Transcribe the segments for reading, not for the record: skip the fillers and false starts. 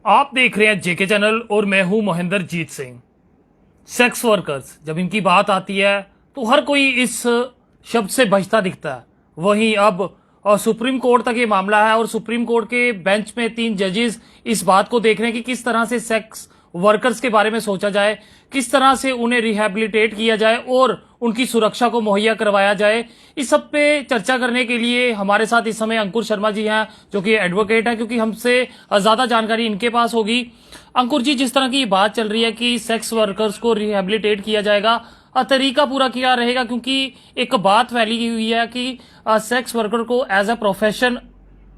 आप देख रहे हैं जेके चैनल और मैं हूं महेंद्र जीत सिंह। सेक्स वर्कर्स जब इनकी बात आती है तो हर कोई इस शब्द से बचता दिखता है। वहीं अब सुप्रीम कोर्ट तक ये मामला है और सुप्रीम कोर्ट के बेंच में 3 जजेस इस बात को देख रहे हैं कि किस तरह से सेक्स वर्कर्स के बारे में सोचा जाए, किस तरह से उन्हें रिहैबिलिटेट किया जाए और उनकी सुरक्षा को मुहैया करवाया जाए। इस सब पे चर्चा करने के लिए हमारे साथ इस समय अंकुर शर्मा जी हैं, जो कि एडवोकेट हैं, क्योंकि हमसे ज्यादा जानकारी इनके पास होगी। अंकुर जी, जिस तरह की बात चल रही है कि सेक्स वर्कर्स को रिहैबिलिटेट किया जाएगा, तरीका पूरा क्या रहेगा? क्योंकि एक बात फैली हुई है कि सेक्स वर्कर को एज अ प्रोफेशन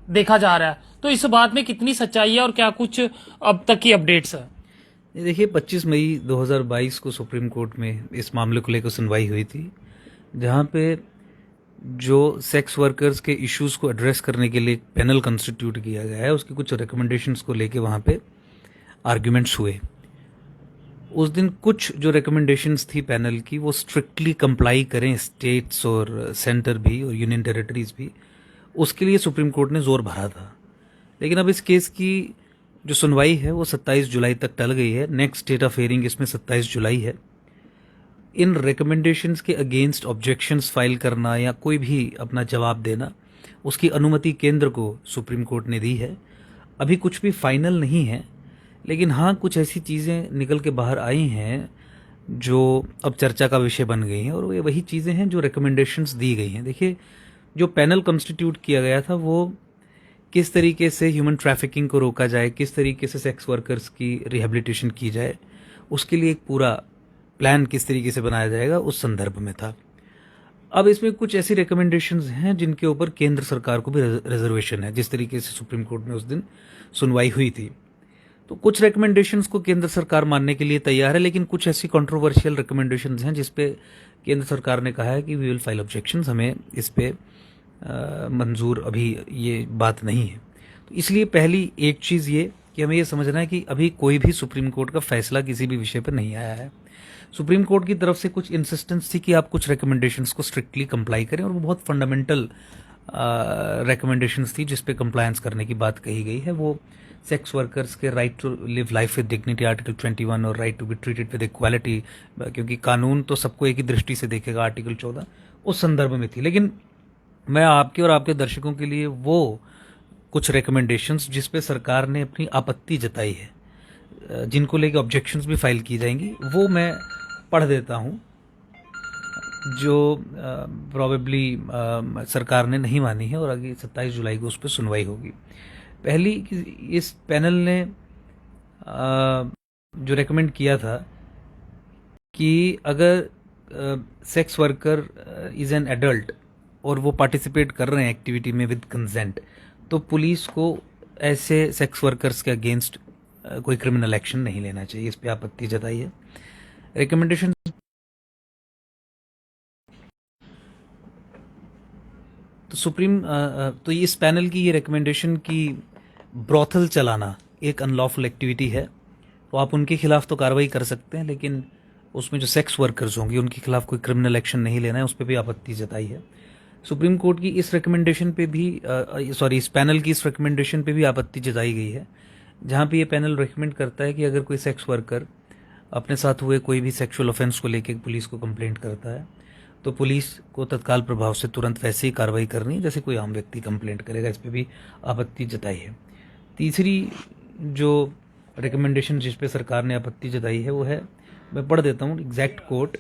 देखा जा रहा है, तो इस बात में कितनी सच्चाई है और क्या कुछ अब तक की अपडेट्स है? ये देखिए 25 मई 2022 को सुप्रीम कोर्ट में इस मामले को लेकर सुनवाई हुई थी, जहां पे जो सेक्स वर्कर्स के इश्यूज को एड्रेस करने के लिए एक पैनल कंस्टिट्यूट किया गया है, उसकी कुछ रिकमेंडेशंस को लेके वहां पे आर्ग्यूमेंट्स हुए। उस दिन कुछ जो रिकमेंडेशंस थी पैनल की, वो स्ट्रिक्टली कंप्लाई करें स्टेट्स और सेंटर भी और यूनियन टेरिटरीज भी, उसके लिए सुप्रीम कोर्ट ने जोर भरा था। लेकिन अब इस केस की जो सुनवाई है वो 27 जुलाई तक टल गई है। नेक्स्ट डेट ऑफ हियरिंग इसमें 27 जुलाई है। इन रिकमेंडेशंस के अगेंस्ट ऑब्जेक्शंस फाइल करना या कोई भी अपना जवाब देना, उसकी अनुमति केंद्र को सुप्रीम कोर्ट ने दी है। अभी कुछ भी फाइनल नहीं है, लेकिन हाँ कुछ ऐसी चीज़ें निकल के बाहर आई हैं जो अब चर्चा का विषय बन गई हैं, और ये वही चीज़ें हैं जो रिकमेंडेशंस दी गई हैं। देखिए, जो पैनल कंस्टिट्यूट किया गया था वो किस तरीके से ह्यूमन ट्रैफिकिंग को रोका जाए, किस तरीके से सेक्स वर्कर्स की रिहेबिलिटेशन की जाए, उसके लिए एक पूरा प्लान किस तरीके से बनाया जाएगा, उस संदर्भ में था। अब इसमें कुछ ऐसी रिकमेंडेशंस हैं जिनके ऊपर केंद्र सरकार को भी रिजर्वेशन है, जिस तरीके से सुप्रीम कोर्ट में उस दिन सुनवाई हुई थी। तो कुछ रिकमेंडेशंस को केंद्र सरकार मानने के लिए तैयार है, लेकिन कुछ ऐसी कंट्रोवर्शियल रिकमेंडेशंस हैं जिसपे केंद्र सरकार ने कहा है कि वी विल फाइल ऑब्जेक्शंस, हमें इस पे मंजूर अभी ये बात नहीं है। तो इसलिए पहली एक चीज़ ये कि हमें ये समझना है कि अभी कोई भी सुप्रीम कोर्ट का फैसला किसी भी विषय पर नहीं आया है। सुप्रीम कोर्ट की तरफ से कुछ इंसिस्टेंस थी कि आप कुछ रिकमेंडेशंस को स्ट्रिक्टली कंप्लाई करें, और वो बहुत फंडामेंटल रिकमेंडेशंस थी जिस पे कंप्लायंस करने की बात कही गई है। वो सेक्स वर्कर्स के right to live life with dignity article 21 और right to be treated with equality, क्योंकि कानून तो सबको एक ही दृष्टि से देखेगा, आर्टिकल 14 उस संदर्भ में थी। लेकिन मैं आपके और आपके दर्शकों के लिए वो कुछ रिकमेंडेशंस जिस पे सरकार ने अपनी आपत्ति जताई है, जिनको लेके ऑब्जेक्शंस भी फाइल की जाएंगी, वो मैं पढ़ देता हूं, जो प्रोबेबली सरकार ने नहीं मानी है और आगे 27 जुलाई को उस पर सुनवाई होगी। पहली, इस पैनल ने जो रेकमेंड किया था कि अगर sex worker is an adult और वो पार्टिसिपेट कर रहे हैं एक्टिविटी में विद कंसेंट, तो पुलिस को ऐसे सेक्स वर्कर्स के अगेंस्ट कोई क्रिमिनल एक्शन नहीं लेना चाहिए। इस पे आपत्ति जताई है। रिकमेंडेशन तो सुप्रीम तो इस पैनल की ये रिकमेंडेशन की ब्रॉथल चलाना एक अनलॉफुल एक्टिविटी है, तो आप उनके खिलाफ तो कार्रवाई कर सकते हैं, लेकिन उसमें जो सेक्स वर्कर्स होंगे उनके खिलाफ कोई क्रिमिनल एक्शन नहीं लेना है, उस पर भी आपत्ति जताई है। सुप्रीम कोर्ट की इस रिकमेंडेशन पे भी इस पैनल की इस रिकमेंडेशन पे भी आपत्ति जताई गई है, जहां पे ये पैनल रिकमेंड करता है कि अगर कोई सेक्स वर्कर अपने साथ हुए कोई भी सेक्सुअल ऑफेंस को लेकर पुलिस को कंप्लेंट करता है, तो पुलिस को तत्काल प्रभाव से तुरंत वैसे ही कार्रवाई करनी है जैसे कोई आम व्यक्ति कंप्लेंट करेगा। इस पर भी आपत्ति जताई है। तीसरी जो रिकमेंडेशन जिस पे सरकार ने आपत्ति जताई है वो है, मैं पढ़ देता हूँ exact quote: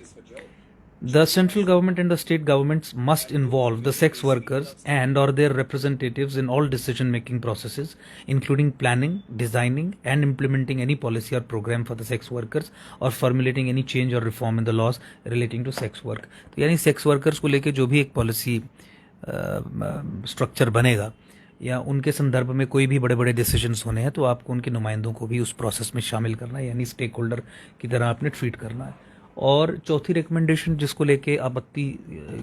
The central government and the state governments must involve the sex workers and or their representatives in all decision-making processes, including planning, designing and implementing any policy or program for the sex workers or formulating any change or reform in the laws relating to sex work. तो यानी sex workers को लेके जो भी एक policy structure बनेगा या उनके संदर्भ में कोई भी बड़े बड़े डिसीजंस होने हैं, तो आपको उनके नुमाइंदों को भी उस प्रोसेस में शामिल करना है, यानी स्टेक होल्डर की तरह आपने ट्रीट करना है। और चौथी रिकमेंडेशन जिसको लेके आपत्ति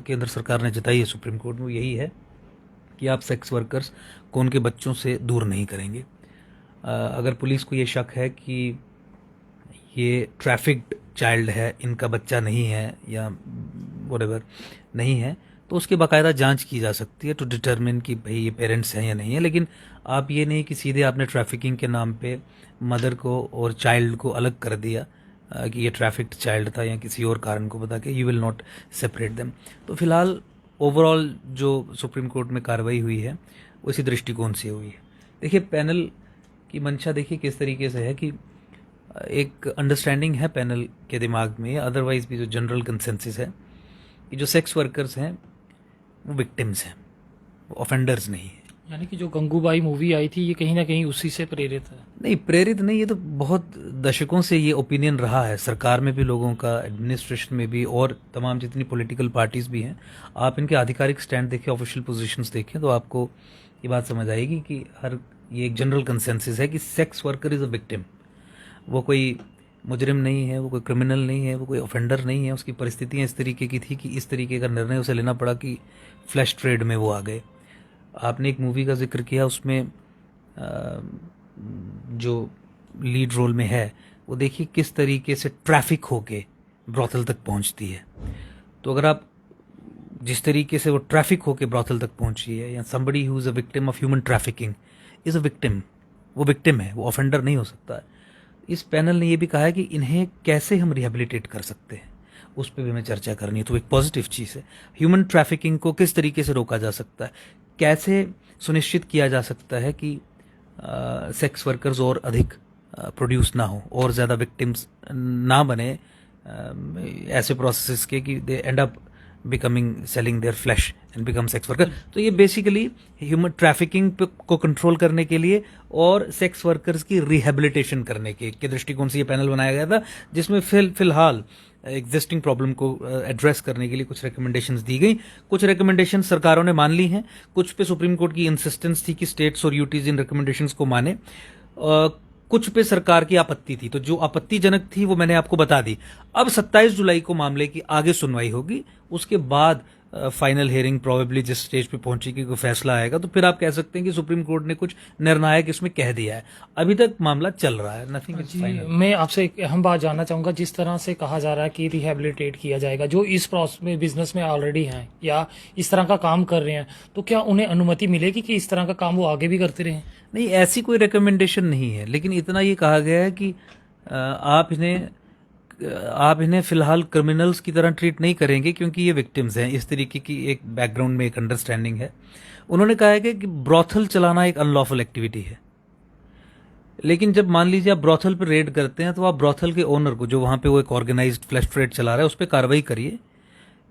केंद्र सरकार ने जताई है सुप्रीम कोर्ट में, यही है कि आप सेक्स वर्कर्स को उनके बच्चों से दूर नहीं करेंगे। अगर पुलिस को ये शक है कि ये ट्रैफिक्ड चाइल्ड है, इनका बच्चा नहीं है या व्हाटएवर नहीं है, तो उसकी बाकायदा जांच की जा सकती है टू डिटरमिन कि भाई ये पेरेंट्स हैं या नहीं है। लेकिन आप ये नहीं कि सीधे आपने ट्रैफिकिंग के नाम पे मदर को और चाइल्ड को अलग कर दिया कि ये ट्रैफिक्ड चाइल्ड था या किसी और कारण को बता के, you will not separate them. तो फिलहाल ओवरऑल जो सुप्रीम कोर्ट में कार्रवाई हुई है वो इसी दृष्टिकोण से हुई है। देखिए पैनल की मंशा देखिए किस तरीके से है कि एक अंडरस्टैंडिंग है पैनल के दिमाग में, अदरवाइज भी जो जनरल कंसेंसस है कि जो सेक्स वर्कर्स हैं वो विक्टिम्स हैं, वो ऑफेंडर्स नहीं है। यानी कि जो गंगूबाई मूवी आई थी ये कहीं ना कहीं उसी से प्रेरित है। नहीं, प्रेरित नहीं, ये तो बहुत दशकों से ये ओपिनियन रहा है सरकार में भी, लोगों का, एडमिनिस्ट्रेशन में भी, और तमाम जितनी पॉलिटिकल पार्टीज भी हैं। आप इनके आधिकारिक स्टैंड देखें, ऑफिशियल पोजीशंस देखें, तो आपको ये बात समझ आएगी कि ये एक जनरल कंसेंसस है कि sex worker is a victim. वो कोई मुजरिम नहीं है, वो कोई क्रिमिनल नहीं है, वो कोई ऑफेंडर नहीं है। उसकी परिस्थितियाँ इस तरीके की थी कि इस तरीके का निर्णय उसे लेना पड़ा कि फ्लैश ट्रेड में वो आ गए। आपने एक मूवी का जिक्र किया, उसमें जो लीड रोल में है वो देखिए किस तरीके से ट्रैफिक होके ब्रॉथल तक पहुंचती है। तो अगर आप जिस तरीके से वो ट्रैफिक होके ब्रॉथल तक पहुंची है, या somebody who is a victim of human trafficking is a victim, वो विक्टिम है, वो ऑफेंडर नहीं हो सकता है। इस पैनल ने ये भी कहा है कि इन्हें कैसे हम रिहेबिलिटेट कर सकते हैं, उस पर भी हमें चर्चा करनी है। तो एक पॉजिटिव चीज़ है। ह्यूमन ट्रैफिकिंग को किस तरीके से रोका जा सकता है, कैसे सुनिश्चित किया जा सकता है कि सेक्स वर्कर्स और अधिक प्रोड्यूस ना हो और ज़्यादा विक्टिम्स ना बने ऐसे प्रोसेस के कि they end up becoming selling their flesh and become sex worker. तो ये बेसिकली ह्यूमन ट्रैफिकिंग को कंट्रोल करने के लिए और सेक्स वर्कर्स की रिहेबिलिटेशन करने के दृष्टिकोण से ये पैनल बनाया गया था, जिसमें फिलहाल एग्जिस्टिंग प्रॉब्लम को एड्रेस करने के लिए कुछ रिकमेंडेशंस दी गई। कुछ रिकमेंडेशंस सरकारों ने मान ली हैं, कुछ पे सुप्रीम कोर्ट की इंसिस्टेंस थी कि स्टेट्स और यूटीज इन रिकमेंडेशंस को माने, कुछ पे सरकार की आपत्ति थी। तो जो आपत्तिजनक थी वो मैंने आपको बता दी। अब 27 जुलाई को मामले की आगे सुनवाई होगी, उसके बाद फाइनल हियरिंग प्रोबेबली जिस स्टेज पे पहुंचेगी, कोई फैसला आएगा, तो फिर आप कह सकते हैं कि सुप्रीम कोर्ट ने कुछ निर्णायक इसमें कह दिया है। अभी तक मामला चल रहा है, नथिंग इज फाइनल। मैं आपसे एक अहम बात जानना चाहूंगा, जिस तरह से कहा जा रहा है कि रिहेबिलिटेट किया जाएगा, जो इस प्रोसेस में बिजनेस में ऑलरेडी हैं या इस तरह का काम कर रहे हैं, तो क्या उन्हें अनुमति मिलेगी कि इस तरह का काम वो आगे भी करते रहें? नहीं, ऐसी कोई रिकमेंडेशन नहीं है, लेकिन इतना ये कहा गया है कि आप इन्हें फिलहाल क्रिमिनल्स की तरह ट्रीट नहीं करेंगे क्योंकि ये विक्टिम्स हैं। इस तरीके की एक बैकग्राउंड में एक अंडरस्टैंडिंग है। उन्होंने कहा है कि ब्रॉथल चलाना एक अनलॉफुल एक्टिविटी है, लेकिन जब मान लीजिए आप ब्रॉथल पर रेड करते हैं तो आप ब्रॉथल के ओनर को, जो वहाँ पे वो एक ऑर्गेनाइज्ड फ्लैश ट्रेड चला रहा है, उस पर कार्रवाई करिए।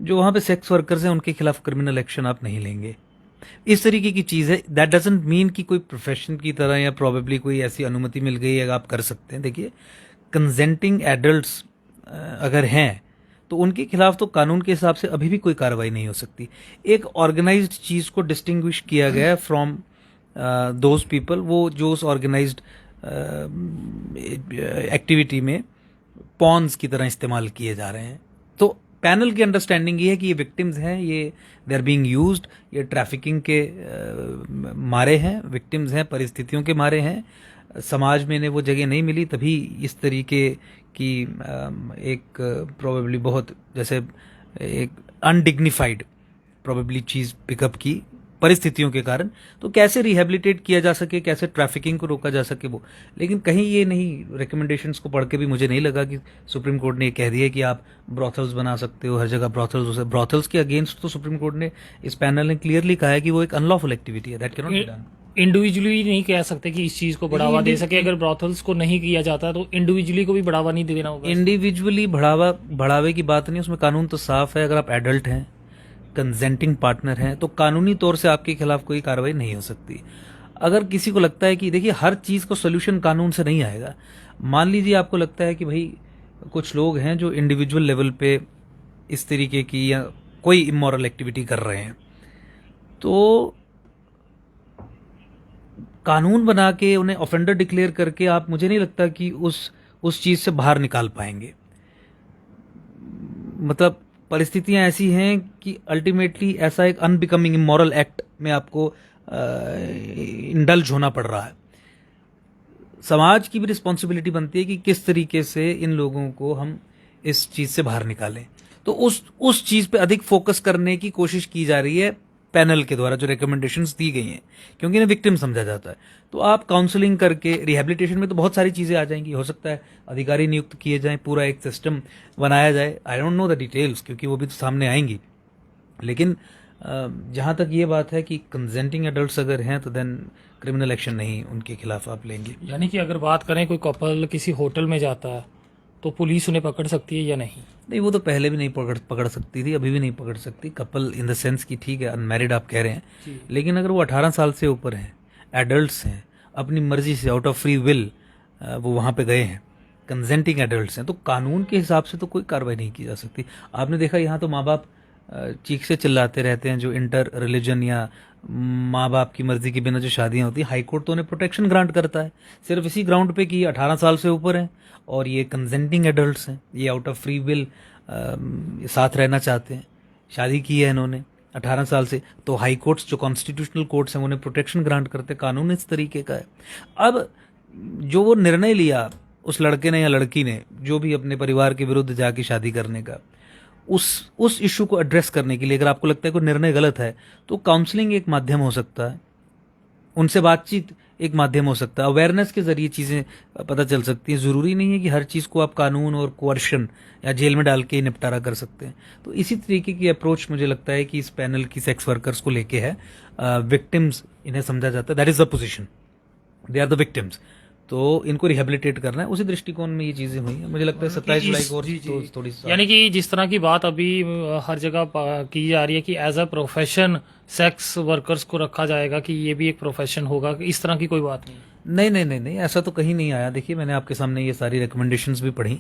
जो वहाँ पे सेक्स वर्कर्स हैं उनके खिलाफ क्रिमिनल एक्शन आप नहीं लेंगे। इस तरीके की चीज़ है। दैट डजंट मीन कि कोई प्रोफेशन की तरह या प्रॉबेबली कोई ऐसी अनुमति मिल गई है आप कर सकते हैं। देखिए, कंसेंटिंग एडल्ट्स अगर हैं तो उनके खिलाफ तो कानून के हिसाब से अभी भी कोई कार्रवाई नहीं हो सकती। एक ऑर्गेनाइज्ड चीज़ को डिस्टिंग्विश किया गया है फ्रॉम दोज पीपल, वो जो उस ऑर्गेनाइज्ड एक्टिविटी में पॉन्स की तरह इस्तेमाल किए जा रहे हैं। तो पैनल की अंडरस्टैंडिंग ये है कि ये विक्टिम्स हैं, ये दे आर बीइंग यूज्ड, ये ट्रैफिकिंग के मारे हैं, विक्टिम्स हैं, परिस्थितियों के मारे हैं। समाज में इन्हें वो जगह नहीं मिली, तभी इस तरीके की एक प्रोबेबली बहुत जैसे एक अनडिग्निफाइड प्रोबेबली चीज़ पिकअप की परिस्थितियों के कारण। तो कैसे रिहेबिलिटेट किया जा सके, कैसे ट्रैफिकिंग को रोका जा सके वो, लेकिन कहीं ये नहीं, रिकमेंडेशंस को पढ़ के भी मुझे नहीं लगा कि सुप्रीम कोर्ट ने ये कह दिया कि आप ब्रॉथल्स बना सकते हो, हर जगह ब्रॉथल्स के अगेंस्ट तो सुप्रीम कोर्ट ने, इस पैनल ने क्लियरली कहा है कि वो एक अनलॉफुल एक्टिविटी है, that can not be done. Individually नहीं कह सकते कि इस चीज को बढ़ावा दे सके। अगर ब्रॉथल्स को नहीं किया जाता तो इंडिविजुअली को भी बढ़ावा नहीं देना होगा। इंडिविजुअली बढ़ावे की बात नहीं, उसमें कानून तो साफ है। अगर आप एडल्ट हैं, कंसेंटिंग पार्टनर हैं, तो कानूनी तौर से आपके खिलाफ कोई कार्रवाई नहीं हो सकती। अगर किसी को लगता है कि देखिए हर चीज़ को सोल्यूशन कानून से नहीं आएगा, मान लीजिए आपको लगता है कि भाई कुछ लोग हैं जो इंडिविजुअल लेवल पे इस तरीके की या कोई इमोरल एक्टिविटी कर रहे हैं, तो कानून बना के उन्हें ऑफेंडर डिक्लेयर करके आप, मुझे नहीं लगता कि उस चीज़ से बाहर निकाल पाएंगे। मतलब परिस्थितियां ऐसी हैं कि अल्टीमेटली ऐसा एक अनबिकमिंग इमोरल एक्ट में आपको इंडल्ज होना पड़ रहा है। समाज की भी रिस्पॉन्सिबिलिटी बनती है कि किस तरीके से इन लोगों को हम इस चीज़ से बाहर निकालें। तो उस चीज पे अधिक फोकस करने की कोशिश की जा रही है पैनल के द्वारा, जो रिकमेंडेशंस दी गई हैं, क्योंकि इन्हें विक्टिम समझा जाता है। तो आप काउंसलिंग करके रिहैबिलिटेशन में तो बहुत सारी चीजें आ जाएंगी। हो सकता है अधिकारी नियुक्त किए जाएं, पूरा एक सिस्टम बनाया जाए। I don't know the details, क्योंकि वो भी तो सामने आएंगी। लेकिन जहां तक ये बात है कि कंसेंटिंग एडल्ट्स अगर हैं तो देन क्रिमिनल एक्शन नहीं उनके खिलाफ आप लेंगे। यानी कि अगर बात करें कोई कपल किसी होटल में जाता है तो पुलिस उन्हें पकड़ सकती है या नहीं? नहीं, वो तो पहले भी नहीं पकड़ सकती थी, अभी भी नहीं पकड़ सकती। कपल इन द सेंस कि ठीक है अनमैरिड आप कह रहे हैं, लेकिन अगर वो 18 साल से ऊपर हैं, एडल्ट्स हैं, अपनी मर्जी से आउट ऑफ फ्री विल वो वहाँ पे गए हैं, कंसेंटिंग एडल्ट्स हैं, तो कानून के हिसाब से तो कोई कार्रवाई नहीं की जा सकती। आपने देखा यहाँ तो माँ बाप चीख से चिल्लाते रहते हैं, जो इंटर रिलीजन या माँ बाप की मर्जी के बिना जो शादियां होती हैं, हाई कोर्ट तो उन्हें प्रोटेक्शन ग्रांट करता है सिर्फ इसी ग्राउंड पे कि 18 साल से ऊपर हैं और ये कंसेंटिंग एडल्ट्स हैं, ये आउट ऑफ फ्री विल साथ रहना चाहते हैं, शादी की है इन्होंने 18 साल से, तो हाई कोर्ट्स जो कॉन्स्टिट्यूशनल कोर्ट्स हैं उन्हें प्रोटेक्शन ग्रांट करते हैं। कानून इस तरीके का है। अब जो वो निर्णय लिया उस लड़के ने या लड़की ने, जो भी अपने परिवार के विरुद्ध जाके शादी करने का, उस इशू को एड्रेस करने के लिए अगर आपको लगता है कोई निर्णय गलत है तो काउंसलिंग एक माध्यम हो सकता है, उनसे बातचीत एक माध्यम हो सकता है, अवेयरनेस के जरिए चीज़ें पता चल सकती हैं। ज़रूरी नहीं है कि हर चीज़ को आप कानून और कोअर्शन या जेल में डाल के निपटारा कर सकते हैं। तो इसी तरीके की अप्रोच मुझे लगता है कि इस पैनल की सेक्स वर्कर्स को लेके है। विक्टिम्स इन्हें समझा जाता है, that is the position, they are the victims, तो इनको रिहेबिलिटेट करना है, उसी दृष्टिकोण में ये चीजें हुई हैं। मुझे लगता है 27 जुलाई को तो थोड़ी यानी कि जिस तरह की बात अभी हर जगह की जा रही है कि as a profession sex workers को रखा जाएगा, कि ये भी एक प्रोफेशन होगा, इस तरह की कोई बात नहीं? नहीं, ऐसा तो कहीं नहीं आया। देखिए, मैंने आपके सामने ये सारी रिकमेंडेशंस भी पढ़ी,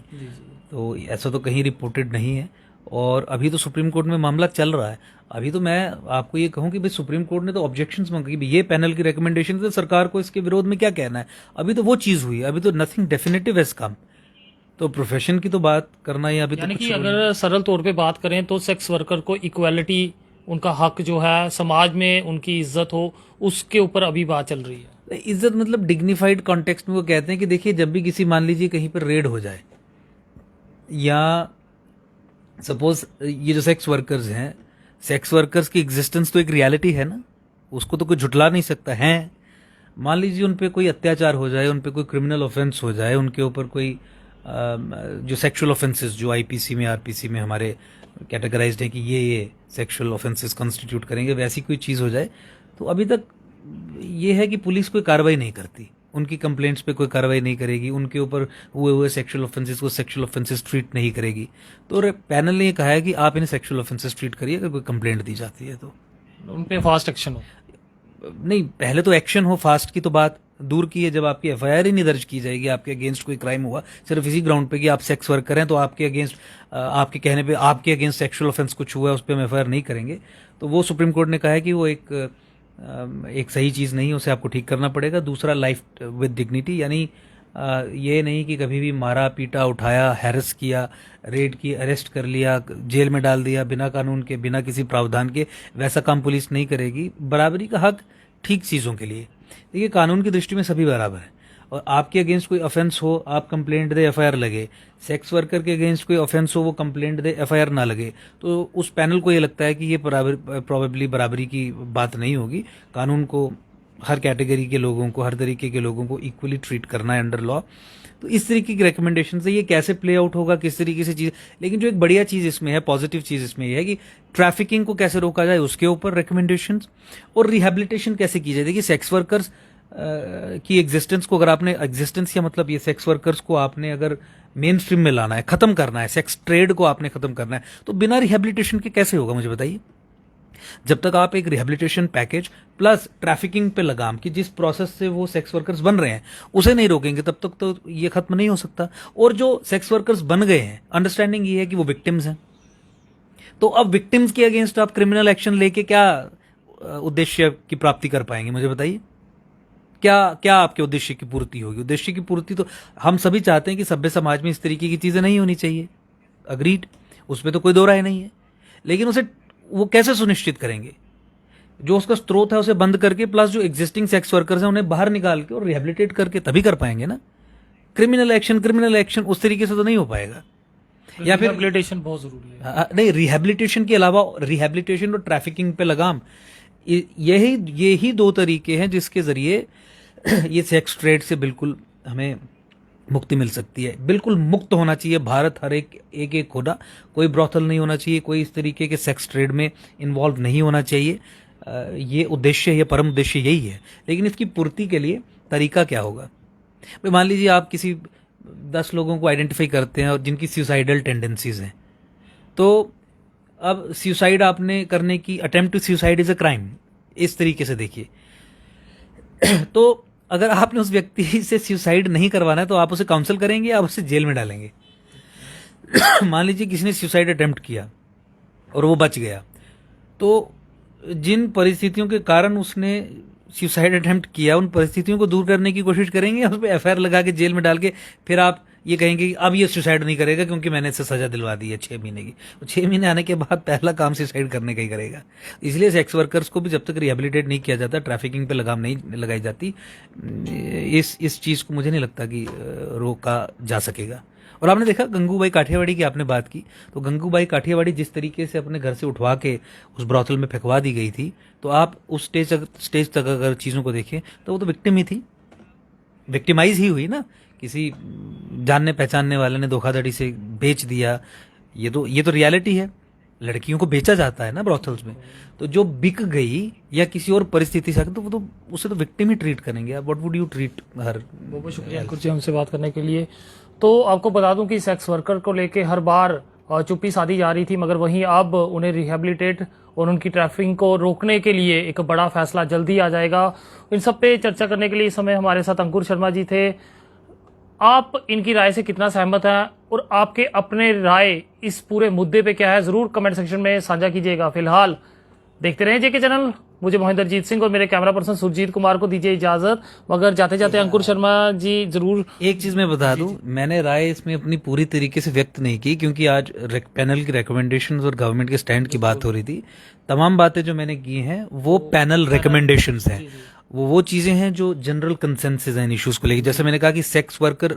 तो ऐसा तो कहीं रिपोर्टेड नहीं है। और अभी तो सुप्रीम कोर्ट में मामला चल रहा है। अभी तो मैं आपको ये कहूं कि भाई सुप्रीम कोर्ट ने तो ऑब्जेक्शंस मांगी, ये पैनल की रिकमेंडेशन है, सरकार को इसके विरोध में क्या कहना है। अभी तो वो चीज हुई, अभी तो नथिंग डेफिनेटिव हैज कम। तो प्रोफेशन की तो बात करना ही अभी यानी तो कि अगर सरल तौर पे बात करें तो सेक्स वर्कर को इक्वालिटी, उनका हक जो है, समाज में उनकी इज्जत हो, उसके ऊपर अभी बात चल रही है। इज्जत मतलब डिग्निफाइड कॉन्टेक्स्ट में वो कहते हैं कि देखिए, जब भी किसी मान लीजिए कहीं पर रेड हो जाए, या सपोज ये जो सेक्स वर्कर्स हैं, सेक्स वर्कर्स की एग्जिस्टेंस तो एक रियलिटी है ना, उसको तो कोई झुटला नहीं सकता है। मान लीजिए उन पे कोई अत्याचार हो जाए, उन पे कोई क्रिमिनल ऑफेंस हो जाए, उनके ऊपर कोई जो सेक्सुअल ऑफेंसेस जो आईपीसी में आरपीसी में हमारे कैटेगराइज्ड है कि ये सेक्सुअल ऑफेंसेस कॉन्स्टिट्यूट करेंगे, वैसी कोई चीज़ हो जाए, तो अभी तक ये है कि पुलिस कोई कार्रवाई नहीं करती, उनकी कंप्लेंट्स पे कोई कार्रवाई नहीं करेगी, उनके ऊपर हुए सेक्सुअल ऑफेंसेस को सेक्सुअल ऑफेंसेस ट्रीट नहीं करेगी। तो पैनल ने ये कहा है कि आप इन्हें सेक्सुअल ऑफेंसेस ट्रीट करिए, अगर कोई कंप्लेंट दी जाती है तो उन पे फास्ट एक्शन हो। नहीं, पहले तो एक्शन हो, फास्ट की तो बात दूर की है। जब आपकी एफआईआर ही नहीं दर्ज की जाएगी, आपके अगेंस्ट कोई क्राइम हुआ सिर्फ इसी ग्राउंड पे कि आप सेक्स वर्कर हैं, तो आपके अगेंस्ट, आपके कहने पे आपके अगेंस्ट सेक्सुअल ऑफेंस कुछ हुआ है, उस पर हम एफआईआर नहीं करेंगे, तो वो सुप्रीम कोर्ट ने कहा है कि वो एक सही चीज़ नहीं है, उसे आपको ठीक करना पड़ेगा। दूसरा, लाइफ विद डिग्निटी, यानी ये नहीं कि कभी भी मारा पीटा, उठाया, हैरेस किया, रेड की, अरेस्ट कर लिया, जेल में डाल दिया बिना कानून के, बिना किसी प्रावधान के, वैसा काम पुलिस नहीं करेगी। बराबरी का हक ठीक चीज़ों के लिए। देखिए, कानून की दृष्टि में सभी बराबर है, और आपके अगेंस्ट कोई ऑफेंस हो, आप कंप्लेंट दे, एफआईआर लगे, सेक्स वर्कर के अगेंस्ट कोई ऑफेंस हो, वो कंप्लेंट दे, एफआईआर ना लगे, तो उस पैनल को ये लगता है कि ये प्रोबेबली बराबरी की बात नहीं होगी। कानून को हर कैटेगरी के लोगों को, हर तरीके के लोगों को इक्वली ट्रीट करना है अंडर लॉ। तो इस तरीके की रिकमेंडेशन से ये कैसे प्ले आउट होगा, किस तरीके से चीज़, लेकिन जो एक बढ़िया चीज़ इसमें है, पॉजिटिव चीज़ इसमें यह है कि ट्रैफिकिंग को कैसे रोका जाए उसके ऊपर रिकमेंडेशंस, और रिहेबिलिटेशन कैसे की जाए। देखिए, सेक्स वर्कर्स की एग्जिस्टेंस को, अगर आपने एग्जिस्टेंस या मतलब ये सेक्स वर्कर्स को आपने अगर मेन स्ट्रीम में लाना है, खत्म करना है, सेक्स ट्रेड को आपने खत्म करना है, तो बिना रिहेबिलिटेशन के कैसे होगा, मुझे बताइए। जब तक आप एक रिहेबिलिटेशन पैकेज प्लस ट्रैफिकिंग पे लगाम, कि जिस प्रोसेस से वो सेक्स वर्कर्स बन रहे हैं उसे नहीं रोकेंगे, तब तक तो ये खत्म नहीं हो सकता। और जो सेक्स वर्कर्स बन गए हैं, अंडरस्टैंडिंग ये है कि वो विक्टिम्स हैं, तो अब विक्टिम्स के अगेंस्ट आप क्रिमिनल एक्शन लेके क्या उद्देश्य की प्राप्ति कर पाएंगे, मुझे बताइए। क्या आपके उद्देश्य की पूर्ति होगी? उद्देश्य की पूर्ति तो हम सभी चाहते हैं कि सभ्य समाज में इस तरीके की चीजें नहीं होनी चाहिए, अग्रीड, उसमें तो कोई दो राय नहीं है। लेकिन उसे वो कैसे सुनिश्चित करेंगे? जो उसका स्रोत है उसे बंद करके, प्लस जो एग्जिस्टिंग सेक्स वर्कर्स हैं उन्हें बाहर निकाल के और रिहेबिलिटेट करके तभी कर पाएंगे ना। क्रिमिनल एक्शन उस तरीके से तो नहीं हो पाएगा। या फिर रिहेबिलिटेशन बहुत जरूरी है। नहीं, रिहेबिलिटेशन के अलावा रिहेबिलिटेशन और ट्रैफिकिंग पे लगाम, यही दो तरीके हैं जिसके जरिए ये सेक्स ट्रेड से बिल्कुल हमें मुक्ति मिल सकती है। बिल्कुल मुक्त होना चाहिए भारत, हर एक होना, कोई ब्रॉथल नहीं होना चाहिए, कोई इस तरीके के सेक्स ट्रेड में इन्वॉल्व नहीं होना चाहिए। ये उद्देश्य, ये परम उद्देश्य यही है। लेकिन इसकी पूर्ति के लिए तरीका क्या होगा? भाई मान लीजिए आप किसी 10 लोगों को आइडेंटिफाई करते हैं और जिनकी सुसाइडल टेंडेंसीज हैं, तो अब सुसाइड आपने करने की, attempt to suicide is a crime, इस तरीके से देखिए। तो अगर आपने उस व्यक्ति से सुसाइड नहीं करवाना है तो आप उसे काउंसल करेंगे, आप उसे जेल में डालेंगे। मान लीजिए किसी ने सुसाइड अटेम्प्ट किया और वो बच गया, तो जिन परिस्थितियों के कारण उसने सुसाइड अटेम्प्ट किया, उन परिस्थितियों को दूर करने की कोशिश करेंगे, उस पर एफआईआर लगा के जेल में डाल के फिर आप ये कहेंगे कि अब ये सुसाइड नहीं करेगा क्योंकि मैंने इसे सजा दिलवा दी है 6 महीने की। तो 6 महीने आने के बाद पहला काम सुसाइड करने का ही करेगा। इसलिए सेक्स वर्कर्स को भी जब तक रिहेबिलिटेट नहीं किया जाता, ट्रैफिकिंग पे लगाम नहीं लगाई जाती, इस चीज़ को मुझे नहीं लगता कि रोका जा सकेगा। और आपने देखा गंगूबाई काठियावाड़ी की आपने बात की, तो गंगूबाई काठियावाड़ी जिस तरीके से अपने घर से उठवा के उस ब्रॉथल में फेंकवा दी गई थी, तो आप उस स्टेज तक अगर चीज़ों को देखें तो वो तो विक्टिम ही थी, विक्टिमाइज ही हुई ना, किसी जानने पहचानने वाले ने धोखाधड़ी से बेच दिया। ये तो रियलिटी है, लड़कियों को बेचा जाता है ना ब्रॉथल्स में। तो जो बिक गई या किसी और परिस्थिति से, तो वो तो उसे तो विक्टिम ही ट्रीट करेंगे। What would you treat her? बहुत बहुत शुक्रिया अंकुर जी हमसे बात करने के लिए। तो आपको बता दूं कि सेक्स वर्कर को लेके हर बार चुप्पी साधी जा रही थी, मगर वहीं अब उन्हें रिहेबिलिटेट और उनकी ट्रैफिकिंग को रोकने के लिए एक बड़ा फैसला जल्दी आ जाएगा। इन सब पे चर्चा करने के लिए इस समय हमारे साथ अंकुर शर्मा जी थे। आप इनकी राय से कितना सहमत हैं और आपके अपने राय इस पूरे मुद्दे पे क्या है, जरूर कमेंट सेक्शन में साझा कीजिएगा। फिलहाल देखते रहें जेके चैनल। मुझे मोहिंदर जीत सिंह और मेरे कैमरा पर्सन सुरजीत कुमार को दीजिए इजाजत। मगर जाते जाते अंकुर शर्मा जी जरूर एक चीज मैं बता दूं, मैंने राय इसमें अपनी पूरी तरीके से व्यक्त नहीं की, क्योंकि आज पैनल की रिकमेंडेशंस और गवर्नमेंट के स्टैंड की बात हो रही थी। तमाम बातें जो मैंने की हैं वो पैनल रिकमेंडेशंस हैं, वो चीजें हैं जो जनरल कंसेंसस हैं इन इश्यूज को लेकर। जैसे मैंने कहा कि सेक्स वर्कर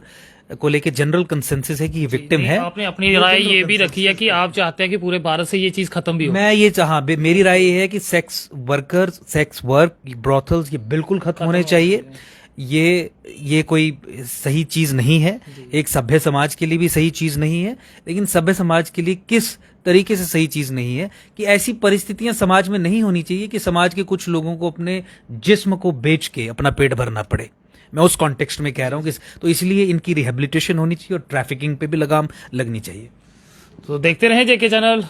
को लेके जनरल कंसेंसस है कि ये विक्टिम है। आपने अपनी राय ये भी रखी है कि आप चाहते हैं कि पूरे भारत से ये चीज खत्म भी हो। मैं ये मेरी राय ये है कि सेक्स वर्क, ब्रॉथल्स ये बिल्कुल खत्म होने चाहिए। ये कोई सही चीज नहीं है, एक सभ्य समाज के लिए भी सही चीज नहीं है। लेकिन सभ्य समाज के लिए किस तरीके से सही चीज नहीं है कि ऐसी परिस्थितियां समाज में नहीं होनी चाहिए कि समाज के कुछ लोगों को अपने जिस्म को बेच के अपना पेट भरना पड़े। मैं उस कॉन्टेक्स्ट में कह रहा हूं कि तो इसलिए इनकी रिहेबिलिटेशन होनी चाहिए और ट्रैफिकिंग पे भी लगाम लगनी चाहिए। तो देखते रहें जेके चैनल।